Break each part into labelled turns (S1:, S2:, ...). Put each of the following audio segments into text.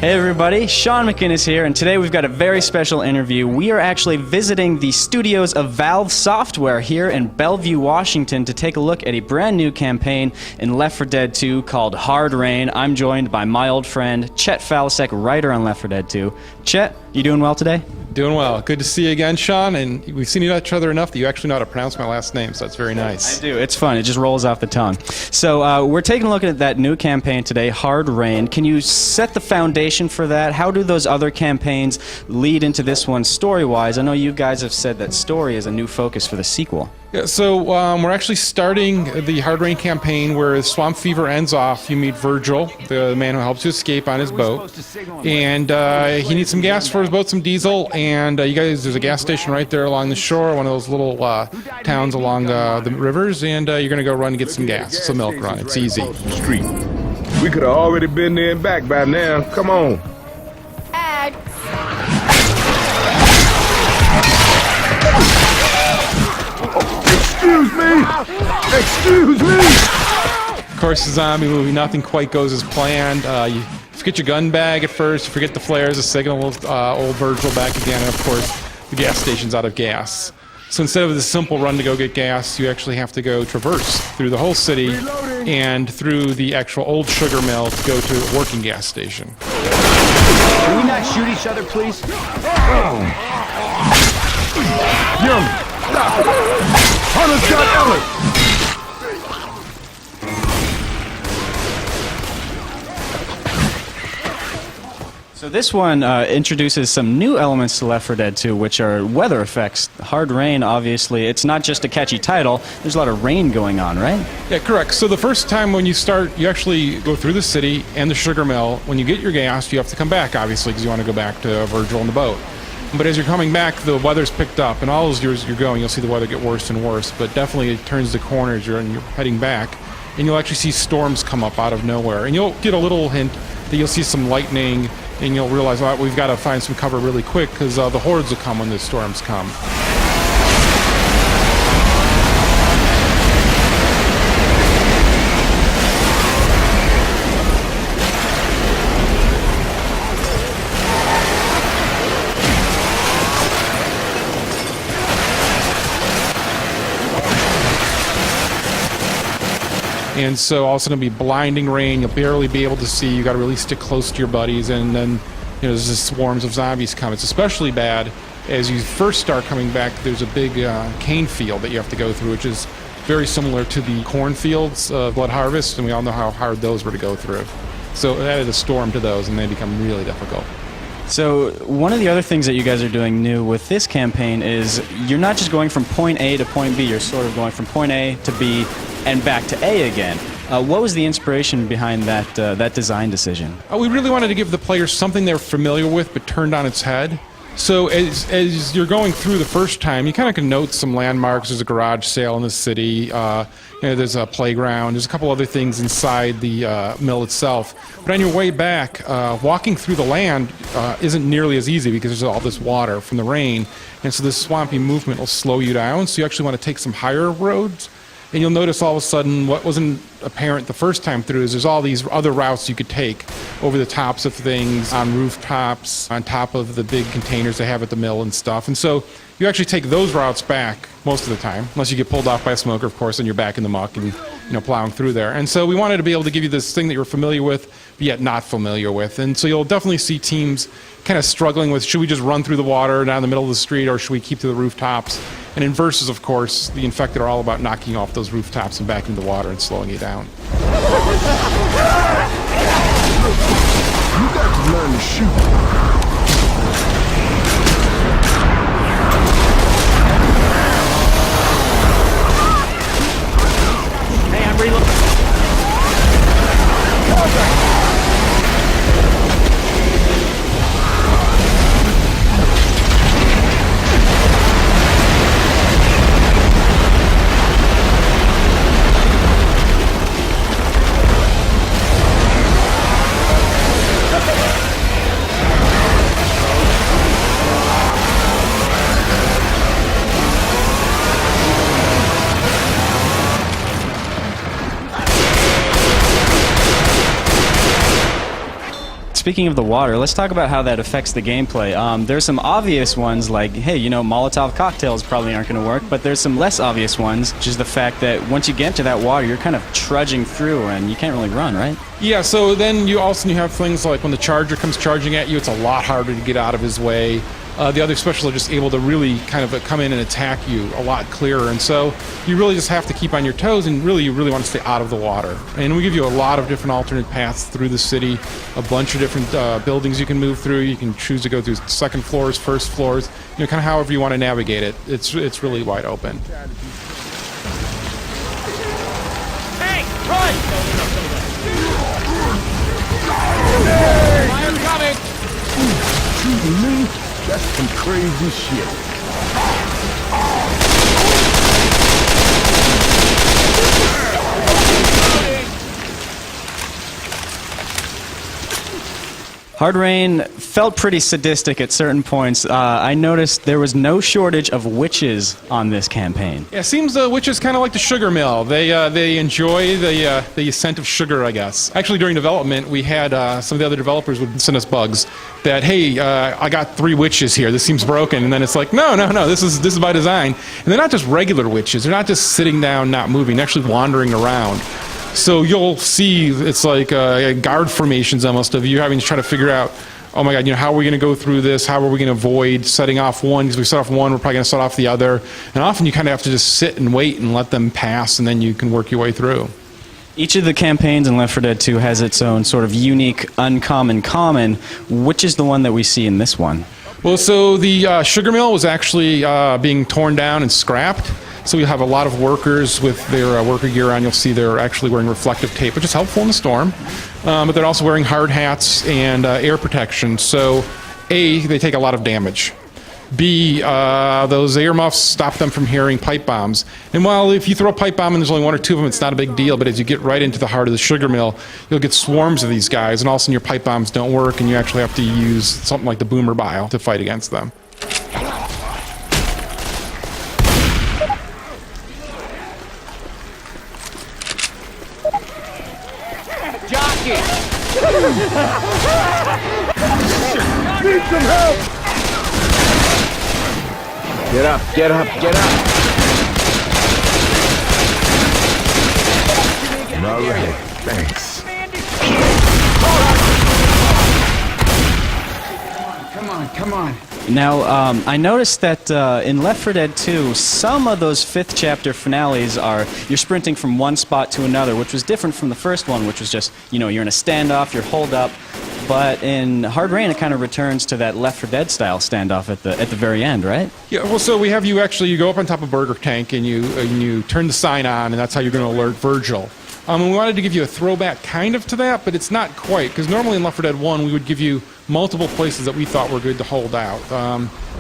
S1: Hey everybody, Sean McInnes here, and today we've got a very special interview. We are actually visiting the studios of Valve Software here in Bellevue, Washington to take a look at a brand new campaign in Left 4 Dead 2 called Hard Rain. I'm joined by my old friend, Chet Falasek, writer on Left 4 Dead 2. Chet, you doing well today?
S2: Doing well. Good to see you again, Sean, and we've seen each other enough that you actually know how to pronounce my last name, so that's very nice.
S1: I do. It's fun. It just rolls off the tongue. So we're taking a look at that new campaign today, Hard Rain. Can you set the foundation for that? How do those other campaigns lead into this one story-wise? I know you guys have said that story is a new focus for the sequel.
S2: Yeah, so we're actually starting the Hard Rain campaign where Swamp Fever ends off. You meet Virgil, the man who helps you escape on his boat, and he needs some gas for his boat, some diesel, and you guys, there's a gas station right there along the shore, one of those little towns along the rivers, and you're going to go run and get some gas. It's a milk run. It's easy.
S3: Street. We could have already been there and back by now. Come on. Excuse me! Excuse me!
S2: Of course, the zombie movie, nothing quite goes as planned. You forget your gun bag at first, you forget the flares, the signal, old Virgil back again, and of course, the gas station's out of gas. So instead of the simple run to go get gas, you actually have to go traverse through the whole city and through the actual old sugar mill to go to a working gas station.
S4: Can we not shoot each other, please?
S3: Young, stop! Hunter's got Ellis!
S1: So this one introduces some new elements to Left 4 Dead 2, which are weather effects. Hard Rain, obviously, it's not just a catchy title. There's a lot of rain going on, right?
S2: Yeah, correct. So the first time when you start, you actually go through the city and the sugar mill. When you get your gas, you have to come back, obviously, because you want to go back to Virgil and the boat. But as you're coming back, the weather's picked up, and all those years you're going, you'll see the weather get worse and worse. But definitely it turns the corner as you're heading back, and you'll actually see storms come up out of nowhere. And you'll get a little hint that you'll see some lightning, and you'll realize, well, we've got to find some cover really quick, because the hordes will come when the storms come. And so all of a sudden it'll be blinding rain, you'll barely be able to see, you got to really stick close to your buddies, and then there's just swarms of zombies come. It's especially bad as you first start coming back. There's a big cane field that you have to go through, which is very similar to the cornfields of Blood Harvest, and we all know how hard those were to go through. So it added a storm to those, and they become really difficult.
S1: So one of the other things that you guys are doing new with this campaign is you're not just going from point A to point B, you're sort of going from point A to B and back to A again. What was the inspiration behind that design decision?
S2: We really wanted to give the players something they're familiar with but turned on its head. So as you're going through the first time, you kind of can note some landmarks. There's a garage sale in the city. There's a playground. There's a couple other things inside the mill itself. But on your way back, walking through the land isn't nearly as easy because there's all this water from the rain. And so this swampy movement will slow you down. So you actually want to take some higher roads. And you'll notice all of a sudden what wasn't apparent the first time through is there's all these other routes you could take over the tops of things, on rooftops, on top of the big containers they have at the mill and stuff. And so you actually take those routes back most of the time, unless you get pulled off by a smoker, of course, and you're back in the muck and plowing through there. And so we wanted to be able to give you this thing that you're familiar with, but yet not familiar with. And so you'll definitely see teams kind of struggling with, should we just run through the water down the middle of the street, or should we keep to the rooftops? And in Versus, of course, the infected are all about knocking off those rooftops and back into the water and slowing you down.
S3: You got to learn to shoot.
S1: speaking of the water, let's talk about how that affects the gameplay. There's some obvious ones like, hey, you know, Molotov cocktails probably aren't going to work, but there's some less obvious ones, which is the fact that once you get to that water, you're kind of trudging through and you can't really run, right?
S2: Yeah, so then you have things like when the charger comes charging at you, it's a lot harder to get out of his way. The other specialists are just able to really kind of come in and attack you a lot clearer. And so you really just have to keep on your toes, and really you really want to stay out of the water. And we give you a lot of different alternate paths through the city, a bunch of different buildings you can move through. You can choose to go through second floors, first floors, you know, kind of however you want to navigate it. It's really wide open.
S4: Hey, run! Fire coming!
S3: Shooting me? That's some crazy shit.
S1: Hard Rain felt pretty sadistic at certain points. I noticed there was no shortage of witches on this campaign.
S2: Yeah, it seems the witches kind of like the sugar mill. They enjoy the scent of sugar, I guess. Actually, during development, we had some of the other developers would send us bugs that, hey, I got 3 witches here. This seems broken. And then it's like, no, this is by design. And they're not just regular witches. They're not just sitting down, not moving. They're actually wandering around. So you'll see it's like guard formations almost of you having to try to figure out, oh my God, you know, how are we going to go through this? How are we going to avoid setting off one? Because we set off one, we're probably going to set off the other. And often you kind of have to just sit and wait and let them pass, and then you can work your way through.
S1: Each of the campaigns in Left 4 Dead 2 has its own sort of unique, uncommon common. Which is the one that we see in this one?
S2: Well, so the sugar mill was actually being torn down and scrapped. So we have a lot of workers with their worker gear on. You'll see they're actually wearing reflective tape, which is helpful in the storm. But they're also wearing hard hats and air protection. So A, they take a lot of damage. B, those earmuffs stop them from hearing pipe bombs. And while if you throw a pipe bomb and there's only 1 or 2 of them, it's not a big deal. But as you get right into the heart of the sugar mill, you'll get swarms of these guys. And all of a sudden your pipe bombs don't work, and you actually have to use something like the boomer bile to fight against them.
S4: Jockey!
S3: Need some help! Get up, get up, get up! All right, thanks.
S4: Come on.
S1: Now, I noticed that in Left 4 Dead 2, some of those 5th chapter finales are you're sprinting from one spot to another, which was different from the first one, which was just, you know, you're in a standoff, you're holed up. But in Hard Rain, it kind of returns to that Left 4 Dead style standoff at the very end, right?
S2: Yeah, well, so we have you go up on top of Burger Tank and you turn the sign on, and that's how you're going to alert Virgil. And we wanted to give you a throwback kind of to that, but it's not quite, because normally in Left 4 Dead 1, we would give you multiple places that we thought were good to hold out.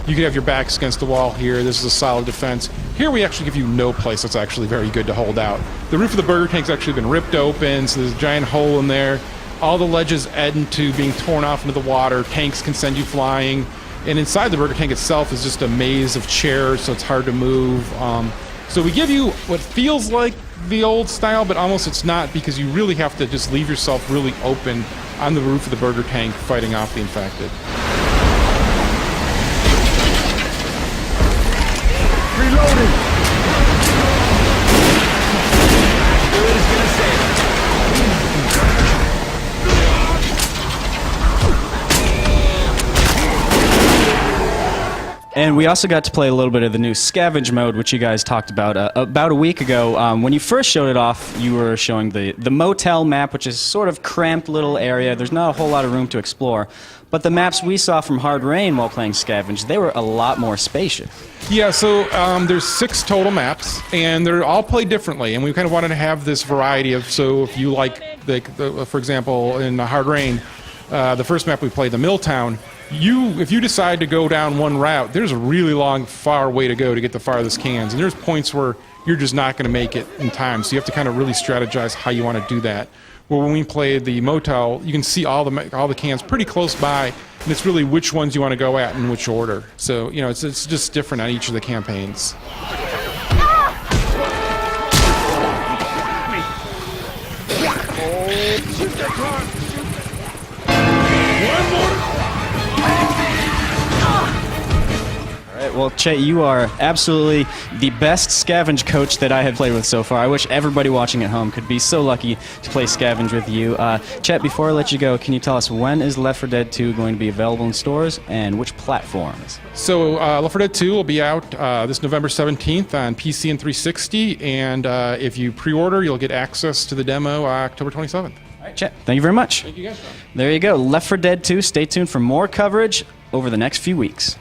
S2: You could have your backs against the wall here. This is a solid defense. Here we actually give you no place that's actually very good to hold out. The roof of the Burger Tank's actually been ripped open, so there's a giant hole in there. All the ledges end into being torn off into the water. Tanks can send you flying. And inside the Burger Tank itself is just a maze of chairs, so it's hard to move. So we give you what feels like the old style, but almost it's not, because you really have to just leave yourself really open on the roof of the Burger Tank fighting off the infected.
S3: Reloading!
S1: And we also got to play a little bit of the new Scavenge mode, which you guys talked about a week ago. When you first showed it off, you were showing the motel map, which is sort of cramped little area. There's not a whole lot of room to explore. But the maps we saw from Hard Rain while playing Scavenge, they were a lot more spacious.
S2: Yeah, so there's 6 total maps, and they're all played differently. And we kind of wanted to have this variety of, so if you like, for example, in Hard Rain, the first map we played, the Milltown, if you decide to go down one route, there's a really long, far way to go to get the farthest cans. And there's points where you're just not going to make it in time. So you have to kind of really strategize how you want to do that. Well, when we played the motel, you can see all the cans pretty close by, and it's really which ones you want to go at in which order. So, you know, it's just different on each of the campaigns.
S1: right, well, Chet, you are absolutely the best scavenge coach that I have played with so far. I wish everybody watching at home could be so lucky to play scavenge with you. Chet, before I let you go, can you tell us when is Left 4 Dead 2 going to be available in stores and which platforms?
S2: So Left 4 Dead 2 will be out this November 17th on PC and 360, and if you pre-order, you'll get access to the demo October 27th.
S1: All right, Chet, thank you very much.
S2: Thank you guys.
S1: There you go, Left 4 Dead 2. Stay tuned for more coverage over the next few weeks.